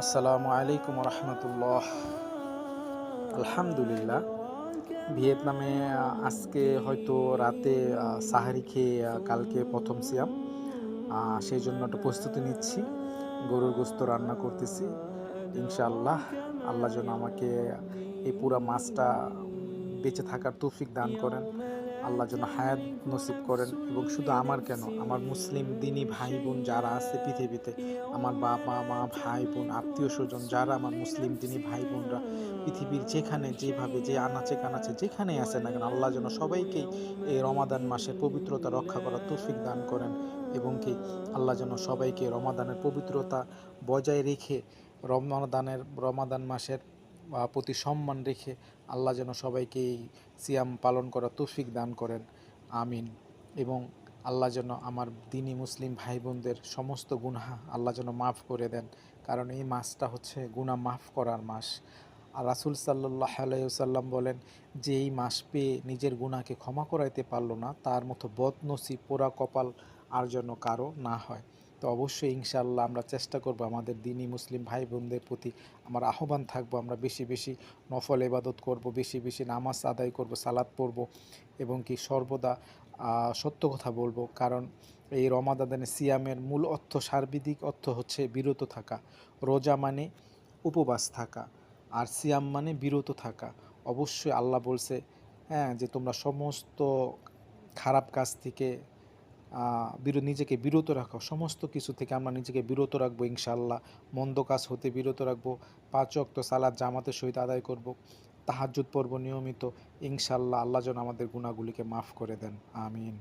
আসসালামু আলাইকুম রহমতুল্লাহ। আলহামদুলিল্লাহ, ভিয়েতনামে আজকে হয়তো রাতে সাহারি খেয়ে কালকে প্রথম সিয়াম, সেই জন্য একটা প্রস্তুতি নিচ্ছি। গরুর গোস্ত রান্না করতেছি ইনশাআল্লাহ। আল্লাহ যেন আমাকে এই পুরা মাসটা বেঁচে থাকার তৌফিক দান করেন, আল্লাহ যেন হায়াত নসিব করেন। এবং শুধু আমার কেন, আমার মুসলিম দিনী ভাই বোন যারা আছে পৃথিবীতে, আমার বাবা মা ভাই বোন আত্মীয় স্বজন যারা আমার মুসলিম দিনী ভাই বোনরা পৃথিবীর যেখানে যেভাবে যে আনাচে কানাচে যেখানেই আছে না কেন, আল্লাহ যেন সবাইকেই এই রমাদান মাসের পবিত্রতা রক্ষা করার তৌফিক দান করেন। এবং কি আল্লাহ যেন সবাইকে রমাদানের পবিত্রতা বজায় রেখে রমাদান মাসের প্রতি সম্মান রেখে আল্লাহ যেন সবাইকে এই সিয়াম পালন করার তৌফিক দান করেন, আমিন। এবং আল্লাহ যেন আমার দিনী মুসলিম ভাই বোনদের সমস্ত গুনাহ আল্লাহ যেন মাফ করে দেন, কারণ এই মাসটা হচ্ছে গুনাহ মাফ করার মাস। আর রাসূল সাল্লাল্লাহু আলাইহি ওয়াসাল্লাম বলেন যে এই মাস পেয়ে নিজের গুনাহকে ক্ষমা করাইতে পারলো না, তার মতো বদনসিব পোড়া কপাল আর যেন কারো না হয়। তো অবশ্যই ইনশাআল্লাহ আমরা চেষ্টা করব, আমাদের দিনী মুসলিম ভাই বোনদের প্রতি আমার আহ্বান থাকবো, আমরা বেশি বেশি নফল ইবাদত করব, বেশি বেশি নামাজ আদায় করব, সালাত পড়ব, এবং কি সর্বদা সত্য কথা বলবো। কারণ এই রমাদানের সিয়ামের মূল অর্থ, সার্বিক অর্থ হচ্ছে বিরত থাকা। রোজা মানে উপবাস থাকা, আর সিয়াম মানে বিরত থাকা। অবশ্যই আল্লাহ বলছে, হ্যাঁ, যে তোমরা সমস্ত খারাপ কাজ থেকে নিজেকে বিরত রাখো। সমস্ত কিছু থেকে আমরা নিজেকে বিরত রাখবো ইনশাআল্লাহ। মন্দ কাজ হতে বিরত রাখবো, 5 ওয়াক্ত সালাত জামাতের সহিত আদায় করব, তাহাজ্জুদ পড়ব নিয়মিত। ইনশাআল্লাহ আল্লাহ যেন আমাদের গুনাহগুলিকে মাফ করে দেন, আমিন।